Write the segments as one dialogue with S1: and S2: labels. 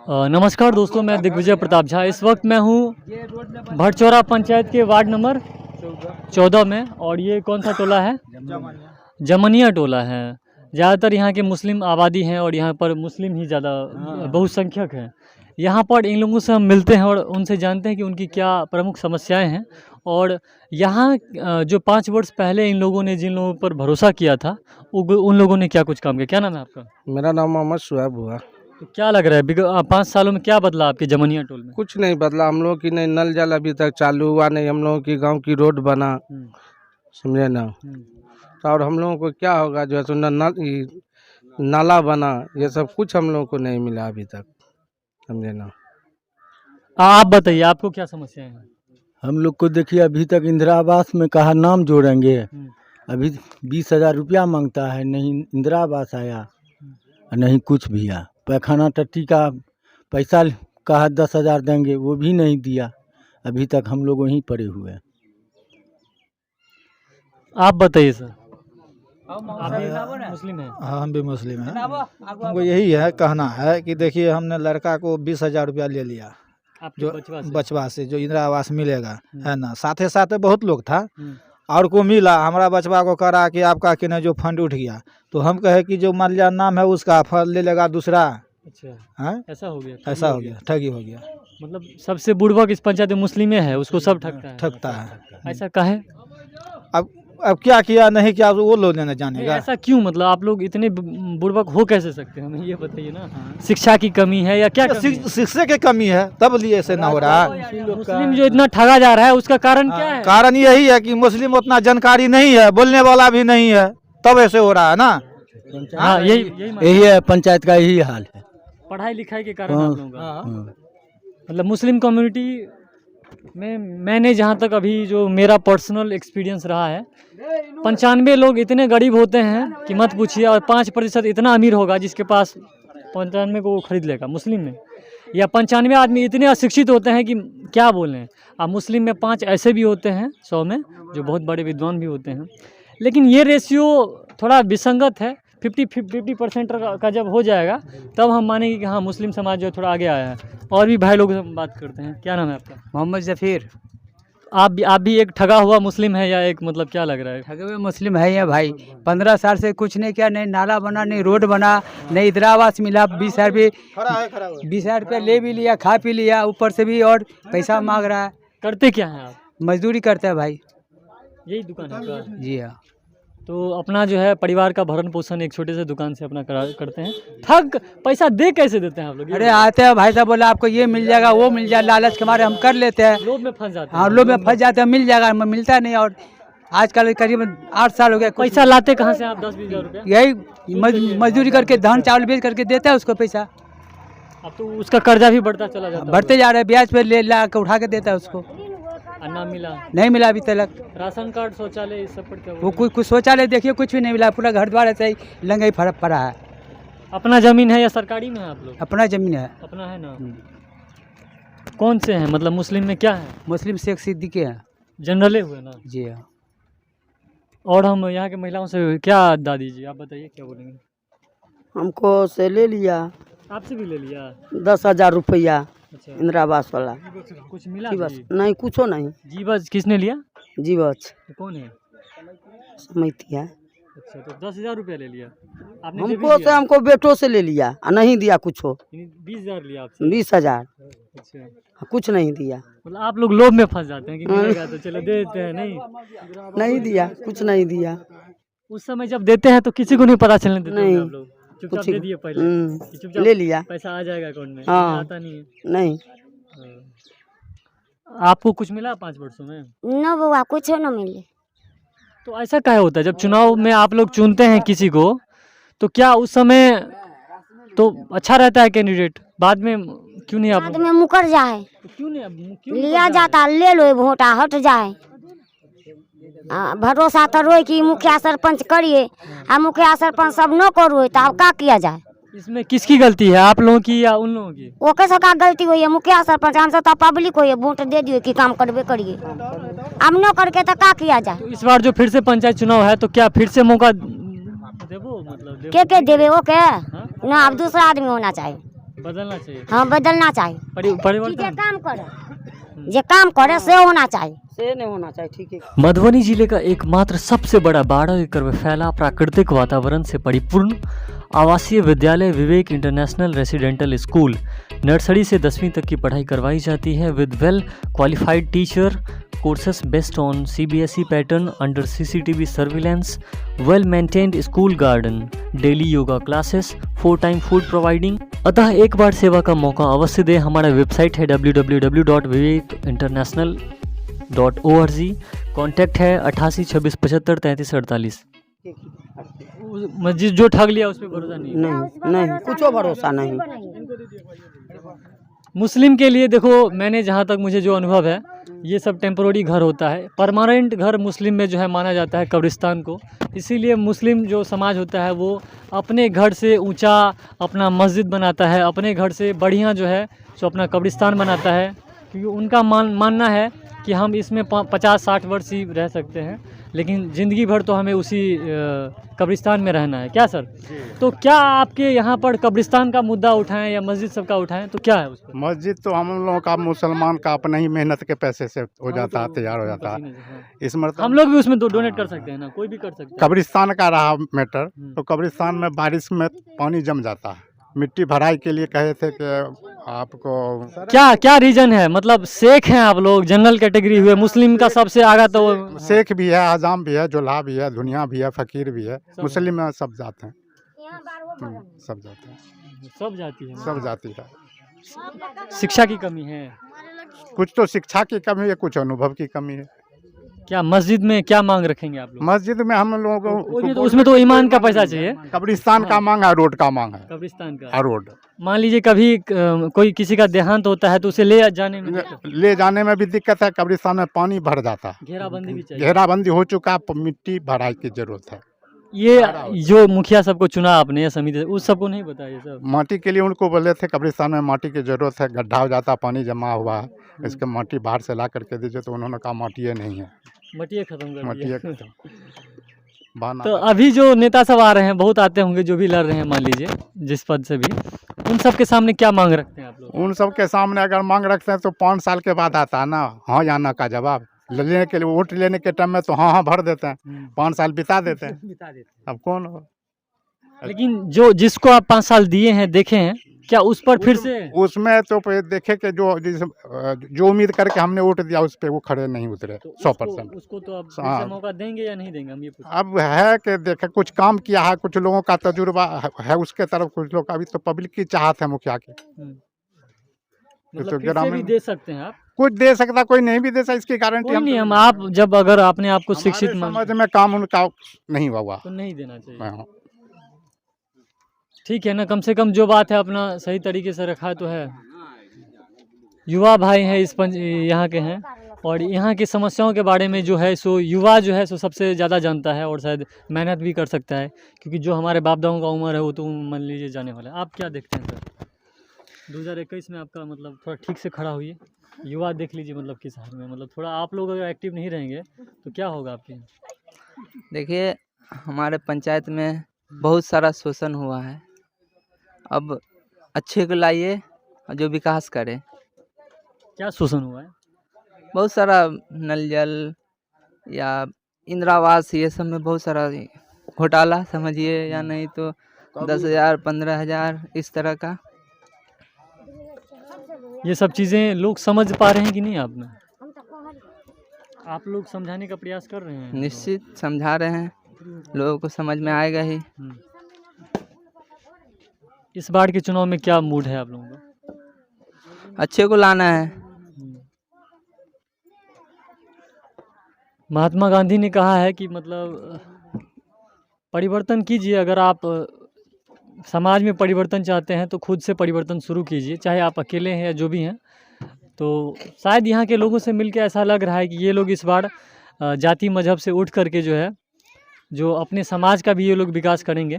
S1: नमस्कार दोस्तों, मैं दिग्विजय प्रताप झा। इस वक्त मैं हूँ भटचौरा पंचायत के वार्ड नंबर 14 में। और ये कौन सा टोला है? जमनिया टोला है। ज़्यादातर यहाँ के मुस्लिम आबादी हैं और यहाँ पर मुस्लिम ही ज़्यादा बहुसंख्यक हैं। यहाँ पर इन लोगों से हम मिलते हैं और उनसे जानते हैं कि उनकी क्या प्रमुख समस्याएं हैं। और यहाँ जो 5 वर्ष पहले इन लोगों ने जिन लोगों पर भरोसा किया था उन लोगों ने क्या कुछ काम किया? क्या नाम है आपका?
S2: मेरा नाम मोहम्मद शुएब हुआ।
S1: तो क्या लग रहा है 5 सालों में क्या बदला आपके जमनिया टोल में?
S2: कुछ नहीं बदला। हम लोग की नहीं नल जल अभी तक चालू हुआ नहीं। हम लोगों की गांव की रोड बना, समझे ना। तो और हम लोगों को क्या होगा जो है सो नाला बना, ये सब कुछ हम लोगों को नहीं मिला अभी तक, समझे ना।
S1: आप बताइए, आपको क्या समस्या है?
S3: हम लोग को देखिए, अभी तक इंदिरा आवास में कहा नाम जोड़ेंगे, अभी 20,000 रुपया मांगता है, नहीं इंदिरा आवास आया नहीं कुछ भी आया। पैखाना टट्टी का पैसा कहा 10,000 देंगे, वो भी नहीं दिया। अभी तक हम लोग वहीं पड़े हुए हैं।
S1: आप बताइए सर, आप भी मुस्लिम हैं?
S4: हाँ, हम भी मुस्लिम हैं। हमको यही है कहना है कि देखिए, हमने लड़का को 20,000 रुपया ले लिया जो बचवा से जो इंदिरा आवास मिलेगा, है ना। साथे साथे बहुत लोग था और को मिला। हमारा बचवा को करा कि आपका कि जो फंड उठ गया, तो हम कहे कि जो मान लिया नाम है उसका फंड ले लेगा दूसरा।
S1: अच्छा,
S4: है
S1: ऐसा हो गया?
S4: ऐसा हो गया, ठगी हो गया।
S1: मतलब सबसे बुड़बक इस पंचायत में मुस्लिम है, उसको सब ठगता है। ऐसा काहे?
S4: अब क्या किया नहीं किया वो लोग ने जानेगा।
S1: ऐसा क्यों? मतलब आप लोग इतने बुड़बक हो कैसे सकते हैं, हमें ये बताइए ना। शिक्षा की कमी है या क्या?
S4: शिक्षा की कमी है, तब लिए ऐसे ना हो रहा है।
S1: मुस्लिम जो इतना ठगा जा रहा है उसका कारण क्या है?
S4: कारण यही है कि मुस्लिम उतना जानकारी नहीं है, बोलने वाला भी नहीं है, तब ऐसे हो रहा है ना।
S1: हाँ,
S3: यही है, पंचायत का यही हाल है।
S1: पढ़ाई लिखाई के कारण आप लोगों का मतलब मुस्लिम कम्युनिटी में, मैंने जहाँ तक अभी जो मेरा पर्सनल एक्सपीरियंस रहा है, 95 लोग इतने गरीब होते हैं कि मत पूछिए, और 5% इतना अमीर होगा जिसके पास 95 को वो खरीद लेगा मुस्लिम में। या 95 आदमी इतने अशिक्षित होते हैं कि क्या बोलें। अब मुस्लिम में 5 ऐसे भी होते हैं 100 में जो बहुत बड़े विद्वान भी होते हैं। लेकिन ये रेशियो थोड़ा विसंगत है। 50% का जब हो जाएगा तब हम मानेंगे कि हाँ, मुस्लिम समाज जो थोड़ा आगे आया है। और भी भाई लोग से हम बात करते हैं। क्या नाम है आपका?
S5: मोहम्मद जफीर।
S1: आप भी एक ठगा हुआ मुस्लिम है या एक, मतलब क्या लग रहा है?
S5: ठगे हुए मुस्लिम है या भाई। 15 साल से कुछ नहीं किया, नहीं नाला बना, नहीं रोड बना, नहीं इंदिरा आवास मिला। 20,000 रुपये ले भी लिया, खा पी लिया, ऊपर से भी और पैसा मांग रहा है।
S1: करते क्या हैं आप?
S5: मजदूरी करते हैं भाई।
S1: यही दुकान है आपका?
S5: जी हाँ।
S1: तो अपना जो है परिवार का भरण पोषण एक छोटे से दुकान से अपना करते हैं। ठग पैसा दे कैसे देते हैं आप लोग?
S5: अरे आते हैं भाई साहब, बोला आपको ये मिल जाएगा, वो मिल जाएगा, लालच के मारे हम कर लेते हैं।
S1: लोभ में फंस जाते हैं।
S5: हाँ, लोभ में फंस जाते हैं, मिल जाएगा, मिलता नहीं। और आजकल करीब 8 साल हो गया।
S1: पैसा लाते कहाँ से आप? 10-20 हज़ार रुपये
S5: यही मजदूरी करके, धान चावल बेच करके देता है उसको पैसा।
S1: अब तो उसका कर्जा भी बढ़ता चला जाता है।
S5: बढ़ते जा रहे हैं, ब्याज पे ले ला के उठा के देता है उसको।
S1: अन्ना मिला?
S5: नहीं मिला अभी तक।
S1: राशन कार्ड, शौचालय, इस सब पर क्या?
S5: वो कुछ शौचालय देखिए, कुछ भी नहीं मिला। पूरा घर द्वार ऐसे ही लंगाई फर्क पड़ा है।
S1: अपना जमीन है या सरकारी में है आप लोग?
S5: अपना जमीन है।
S1: अपना है ना। कौन से हैं, मतलब मुस्लिम में क्या है?
S5: मुस्लिम शेख सिद्दीकी है।
S1: जनरले हुए ना?
S5: जी हाँ।
S1: और हम यहाँ के महिलाओं से क्या, दादी जी आप बताइए क्या बोलेंगे?
S6: हमको से ले लिया,
S1: आपसे भी ले लिया
S6: 10,000 रुपया
S1: अच्छा।
S6: इंदिरा आवास वाला।
S1: कुछ मिला?
S6: जीवच नहीं, कुछो नहीं।
S1: जीवच किसने लिया?
S6: जीवच
S1: कौन है?
S6: समिति है।
S1: अच्छा, तो 10,000 रुपया ले लिया आपने?
S6: हमको से हमको बेटों से ले लिया, नहीं दिया कुछो।
S1: 20,000 लिया आपसे?
S6: 20,000
S1: अच्छा,
S6: कुछ नहीं दिया।
S1: मतलब आप लोग लोभ में फंस जाते हैं कि मिलेगा तो चलो दे देते हैं।
S6: नहीं दिया, कुछ नहीं दिया।
S1: उस समय जब देते हैं तो किसी को नहीं पता चलने देते
S6: नहीं।
S1: आप लोग चुपचाप दे दिए पहले? चुपचाप
S6: ले लिया,
S1: पैसा आ जाएगा अकाउंट में?
S6: हाँ।
S1: आता नहीं है?
S6: नहीं।
S1: आपको कुछ मिला 5 वर्षों में?
S7: न बुआ, कुछ न मिले।
S1: तो ऐसा क्या होता है जब चुनाव में आप लोग चुनते हैं किसी को, तो क्या उस समय तो अच्छा रहता है कैंडिडेट, बाद में क्यों नहीं? आप
S7: बाद में मुकर जाए,
S1: तो क्यों नहीं
S7: लिया जाता, ले लो वोटा, हट जाए। भरोसा तो रोए कि मुखिया सरपंच करिए, आ मुखिया सरपंच सब न करो तो अब क्या किया जाए?
S1: इसमें किसकी गलती है, आप लोगों की या उन लोगों की?
S7: वो कैसे का गलती हुई है? मुखिया सरपंच हम सब तो पब्लिक हुई है, वोट दे दिए कि काम करबे करिए। अब न करके तो क्या किया जाए?
S1: तो इस बार जो फिर से पंचायत चुनाव है तो क्या फिर से मौका देवो? मतलब
S7: के देवे? ओके ना, अब दूसरा आदमी होना चाहिए।
S1: बदलना चाहिए।
S7: हाँ बदलना चाहिए। कि जे
S1: परिवर्तन
S7: काम करे से होना चाहिए।
S6: से नहीं होना चाहिए, ठीक है।
S1: मधुबनी जिले का एकमात्र सबसे बड़ा 12 एकड़ में फैला प्राकृतिक वातावरण से परिपूर्ण आवासीय विद्यालय विवेक इंटरनेशनल रेसिडेंटल स्कूल नर्सरी से 10वीं तक की पढ़ाई करवाई जाती है with well qualified teacher, courses based on CBSE pattern under CCTV surveillance, well maintained school garden, daily yoga classes, 4 time food providing. अतः एक बार सेवा का मौका अवश्य दें। हमारा वेबसाइट है www.vivekinternational.org। कॉन्टैक्ट है 88 26 75 33 48। मस्जिद जो ठग लिया उस पर भरोसा नहीं।
S6: नहीं कुछ भरोसा नहीं।
S1: मुस्लिम के लिए देखो, मैंने जहाँ तक मुझे जो अनुभव है, ये सब टेम्पोररी घर होता है। परमानेंट घर मुस्लिम में जो है माना जाता है कब्रिस्तान को। इसीलिए मुस्लिम जो समाज होता है वो अपने घर से ऊंचा अपना मस्जिद बनाता है, अपने घर से बढ़िया जो है सो अपना कब्रिस्तान बनाता है, क्योंकि उनका मानना है कि हम इसमें 50-60 वर्ष ही रह सकते हैं, लेकिन ज़िंदगी भर तो हमें उसी कब्रिस्तान में रहना है। क्या सर? तो क्या आपके यहाँ पर कब्रिस्तान का मुद्दा उठाएं या मस्जिद सबका उठाएं तो क्या है उस पर?
S8: मस्जिद तो हम लोगों का मुसलमान का अपना ही मेहनत के पैसे से हो जाता है, तैयार हो जाता है। इसमें
S1: हम लोग भी उसमें तो डोनेट कर सकते हैं ना, कोई भी कर सकता है।
S8: कब्रिस्तान का रहा मैटर, तो कब्रिस्तान में बारिश में पानी जम जाता है। मिट्टी भराई के लिए कहे थे कि आपको
S1: क्या रीजन है? मतलब शेख हैं आप लोग, जनरल कैटेगरी हुए, मुस्लिम का सबसे आगा तो
S8: शेख भी है, आज़ाम भी है, जुल्हा भी है, दुनिया भी है, फकीर भी है, मुस्लिम में सब जाते हैं, सब जाते हैं,
S1: सब जाती है,
S8: सब जाति है।
S1: शिक्षा की कमी है,
S8: कुछ तो शिक्षा की कमी है, कुछ अनुभव की कमी है।
S1: क्या मस्जिद में क्या मांग रखेंगे आप लोग?
S8: मस्जिद में हम लोग
S1: उसमें तो ईमान का पैसा चाहिए।
S8: कब्रिस्तान का मांग है, रोड का मांग है,
S1: कब्रिस्तान का
S8: रोड।
S1: मान लीजिए कभी कोई किसी का देहांत होता है तो उसे ले जाने में
S8: भी दिक्कत है। कब्रिस्तान में पानी भर जाता है,
S1: घेराबंदी भी चाहिए।
S8: घेराबंदी हो चुका, मिट्टी भराई की जरूरत है।
S1: ये जो मुखिया सबको चुना आपने या समिति, उस सबको नहीं बताया सब?
S8: माटी के लिए उनको बोले थे कब्रिस्तान में माटी की जरूरत है, गड्ढा हो जाता, पानी जमा हुआ है, इसके माटी बाहर से ला करके दीजिए, तो उन्होंने कहा माटी नहीं है,
S1: मटिया खत्म कर
S8: मटिया
S1: दिया।
S8: खत्म।
S1: तो अभी जो नेता सब आ रहे हैं, बहुत आते होंगे, जो भी लड़ रहे हैं मान लीजिए जिस पद से भी, उन सब के सामने क्या मांग रखते हैं आप लोग?
S8: उन सब के सामने अगर मांग रखते हैं तो 5 साल के बाद आता है ना हाँ या ना का जवाब। लेने के लिए वोट लेने के टाइम में तो हाँ भर देते हैं, 5 साल बिता देते हैं। अब कौन हो?
S1: लेकिन जो जिसको आप 5 साल दिए हैं, देखे हैं क्या उस पर फिर से?
S8: उसमें तो देखे कि जो उम्मीद करके हमने वोट दिया उस पर वो खड़े नहीं उतरे,
S1: तो
S8: 100%।
S1: उसको तो अब फिर
S8: हाँ।
S1: से मौका देंगे या नहीं देंगे, हम ये पूछ।
S8: अब है कि देखे कुछ काम किया है, कुछ लोगों का तजुर्बा है उसके तरफ, कुछ लोग अभी तो पब्लिक की चाहत है मुखिया की।
S1: मतलब फिर से भी दे सकते हैं आप?
S8: कुछ दे सकता, कोई नहीं भी दे सकता, इसकी गारंटी
S1: नहीं। हम आप जब अगर आपने आपको शिक्षित
S8: समझ में काम उनका नहीं हुआ
S1: तो नहीं देना चाहिए।
S8: हाँ।
S1: ठीक है ना, कम से कम जो बात है अपना सही तरीके से रखा तो है। युवा भाई हैं यहाँ के हैं, और यहाँ की समस्याओं के बारे में जो है सो युवा जो है सो सबसे ज़्यादा जानता है, और शायद मेहनत भी कर सकता है, क्योंकि जो हमारे बाप दाओं का उम्र है वो तो मान लीजिए जाने वाला है। आप क्या देखते हैं सर? 2021 में आपका मतलब थोड़ा ठीक से खड़ा हुई, युवा देख लीजिए मतलब किस हाल में, मतलब थोड़ा आप लोग अगर एक्टिव नहीं रहेंगे तो क्या होगा आपके यहाँ?
S9: देखिए, हमारे पंचायत में बहुत सारा शोषण हुआ है। अब अच्छे को लाइए जो विकास करे।
S1: क्या शोषण हुआ है?
S9: बहुत सारा नल जल या इंदिरा आवास, ये सब में बहुत सारा घोटाला समझिए, या नहीं तो 10,000 15,000 इस तरह का।
S1: ये सब चीज़ें लोग समझ पा रहे हैं कि नहीं? आप लोग समझाने का प्रयास कर रहे हैं?
S9: निश्चित समझा रहे हैं, लोगों को समझ में आएगा ही।
S1: इस बार के चुनाव में क्या मूड है आप लोगों का?
S9: अच्छे को लाना है।
S1: महात्मा गांधी ने कहा है कि मतलब परिवर्तन कीजिए, अगर आप समाज में परिवर्तन चाहते हैं तो खुद से परिवर्तन शुरू कीजिए, चाहे आप अकेले हैं या जो भी हैं। तो शायद यहाँ के लोगों से मिलकर ऐसा लग रहा है कि ये लोग इस बार जाति मजहब से उठ करके जो है, जो अपने समाज का भी ये लोग विकास करेंगे,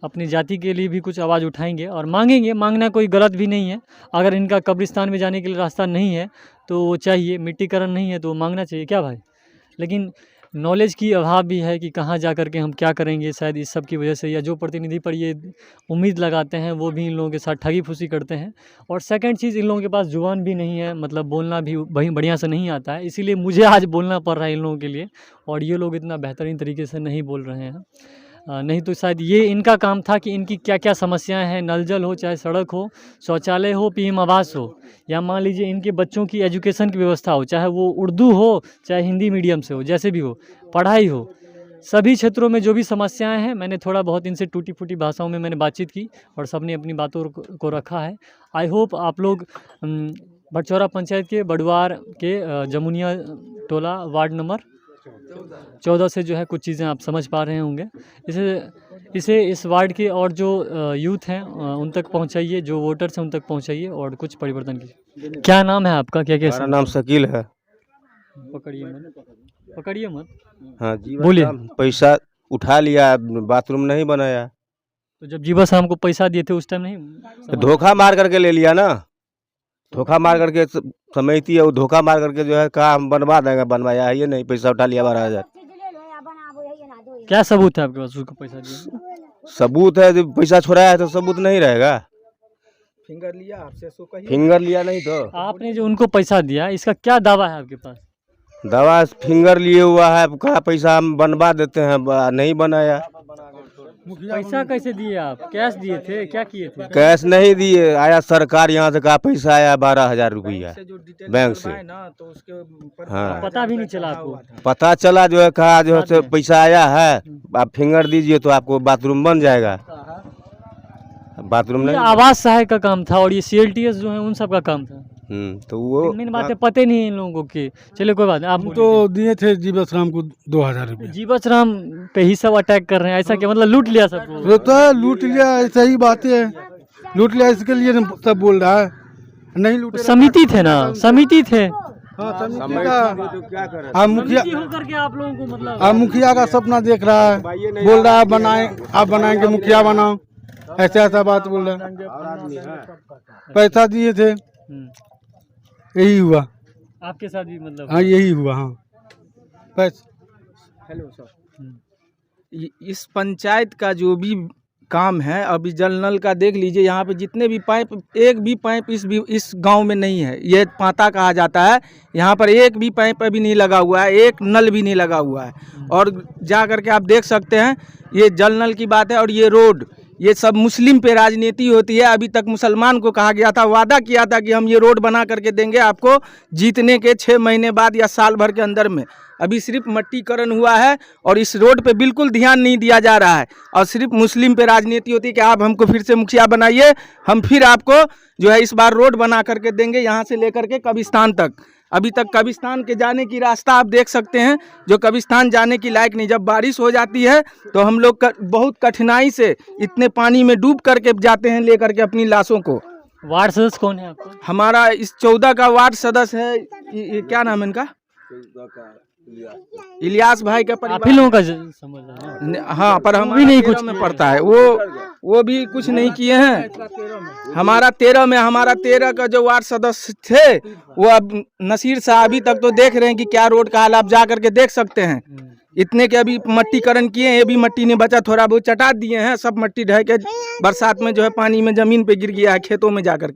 S1: अपनी जाति के लिए भी कुछ आवाज़ उठाएंगे और मांगेंगे। मांगना कोई गलत भी नहीं है। अगर इनका कब्रिस्तान में जाने के लिए रास्ता नहीं है तो वो चाहिए, मिट्टीकरण नहीं है तो मांगना चाहिए, क्या भाई? लेकिन नॉलेज की अभाव भी है कि कहाँ जा कर के हम क्या करेंगे, शायद इस सब की वजह से, या जो प्रतिनिधि पर ये उम्मीद लगाते हैं वो भी इन लोगों के साथ ठगी फूसी करते हैं। और सेकंड चीज़, इन लोगों के पास जुबान भी नहीं है, मतलब बोलना भी वही बढ़िया से नहीं आता है, इसीलिए मुझे आज बोलना पड़ रहा है इन लोगों के लिए, और ये लोग इतना बेहतरीन तरीके से नहीं बोल रहे हैं। नहीं तो शायद ये इनका काम था कि इनकी क्या क्या समस्याएं हैं, नल जल हो, चाहे सड़क हो, शौचालय हो, पीएम आवास हो, या मान लीजिए इनके बच्चों की एजुकेशन की व्यवस्था हो, चाहे वो उर्दू हो चाहे हिंदी मीडियम से हो, जैसे भी हो, पढ़ाई हो, सभी क्षेत्रों में जो भी समस्याएं हैं, मैंने थोड़ा बहुत इनसे टूटी फूटी भाषाओं में मैंने बातचीत की और सबने अपनी बातों को रखा है। आई होप आप लोग भटचौरा पंचायत के बड़वार के जमुनिया टोला वार्ड नंबर 14 से जो है कुछ चीज़ें आप समझ पा रहे होंगे। इसे इस वार्ड के और जो यूथ हैं उन तक पहुंचाइए, जो वोटर्स हैं उन तक पहुंचाइए और कुछ परिवर्तन कीजिए। क्या नाम है आपका, क्या क्या?
S10: मेरा नाम शकील है।
S1: पकड़िए मत।
S10: हाँ जी,
S1: बोलिए।
S10: पैसा उठा लिया, बाथरूम नहीं बनाया।
S1: तो जब जीवा शाम को पैसा दिए थे उस टाइम नहीं?
S10: तो धोखा मार करके ले लिया ना, धोखा मार करके समिति है वो धोखा मार करके जो है कहा हम बनवा देंगे, बनवाया है ये नहीं, पैसा उठा लिया 12,000।
S1: क्या सबूत है आपके पास उसको पैसा दिया?
S10: सबूत है, जब पैसा छोड़ाया है तो सबूत नहीं रहेगा।
S4: फिंगर लिया आपसे, सो कहिए।
S10: फिंगर लिया नहीं तो
S1: आपने जो उनको पैसा दिया, इसका क्या दावा है आपके पास?
S10: दवा फिंगर लिए हुआ है, कहा पैसा हम बनवा देते हैं, नहीं बनाया।
S1: पैसा कैसे दिए आप? कैश दिए थे, क्या किए थे?
S10: कैश नहीं दिए, आया सरकार यहाँ से कहा पैसा आया 12,000 रुपया बैंक से। हाँ,
S1: पता भी नहीं चला आपको?
S10: पता चला जो है, कहा जो है पैसा आया है, आप फिंगर दीजिए तो आपको बाथरूम बन जाएगा। बाथरूम नहीं,
S1: आवास सहायक का काम था और ये CLTS जो है उन सब का काम था।
S10: तो वो
S1: मेन बातें पते नहीं है इन लोगों की। चलिए कोई बात नहीं, आप
S2: तो दिए थे जीवस राम को 2,000 रुपये।
S1: जीवस राम पे ही सब अटैक कर रहे हैं, ऐसा क्या मतलब लूट लिया सबको?
S2: तो लूट लिया, ऐसा ही बातें है, लूट लिया इसके लिए सब बोल रहा है, नहीं लूटे।
S1: समिति थे ना, समिति थे।
S2: हाँ, समिति का मुखिया
S1: होकर के आप लोगों को मतलब
S2: मुखिया का सपना देख रहा है, बोल रहा है बनाए, आप बनाएंगे, मुखिया बनाओ, ऐसा ऐसा बात बोल रहा है। पैसा दिए थे, यही हुआ
S1: आपके साथ भी मतलब?
S2: हाँ, यही हुआ। हाँ, पैसा।
S4: हेलो सर, इस पंचायत का जो भी काम है, अभी जल नल का देख लीजिए, यहाँ पे जितने भी पाइप, एक भी पाइप इस गांव में नहीं है। ये पाता कहा जाता है, यहाँ पर एक भी पाइप अभी नहीं लगा हुआ है, एक नल भी नहीं लगा हुआ है। और जा करके आप देख सकते हैं, ये जल नल की बात है। और ये रोड, ये सब मुस्लिम पे राजनीति होती है। अभी तक मुसलमान को कहा गया था, वादा किया था कि हम ये रोड बना करके देंगे आपको जीतने के 6 महीने बाद या साल भर के अंदर में। अभी सिर्फ मट्टीकरण हुआ है और इस रोड पे बिल्कुल ध्यान नहीं दिया जा रहा है, और सिर्फ मुस्लिम पे राजनीति होती है कि आप हमको फिर से मुखिया बनाइए, हम फिर आपको जो है इस बार रोड बना करके देंगे, यहाँ से लेकर के कब्रिस्तान तक। अभी तक कब्रिस्तान के जाने की रास्ता आप देख सकते हैं, जो कब्रिस्तान जाने की लायक नहीं। जब बारिश हो जाती है तो हम लोग बहुत कठिनाई से इतने पानी में डूब करके जाते हैं लेकर के अपनी लाशों को।
S1: वार्ड सदस्य कौन है आपको?
S4: हमारा इस 14 का वार्ड सदस्य है, ये क्या नाम है इनका? इलियास भाई का परिवार।
S1: आप ही लोगों का समझ रहे हैं?
S4: हाँ, पर हम भी नहीं कुछ में पड़ता है, वो भी कुछ नहीं किए हैं। हमारा 13 का जो वार्ड सदस्य थे, वो अब नसीर साहब अभी तक तो देख रहे हैं कि क्या रोड का हाल, आप जा करके देख सकते हैं। इतने के अभी मट्टीकरण किए हैं, ये भी मट्टी नहीं बचा, थोड़ा बहुत चटा दिए हैं, सब मट्टी ढह के बरसात में जो है पानी में जमीन पे गिर गया है खेतों में जाकर के।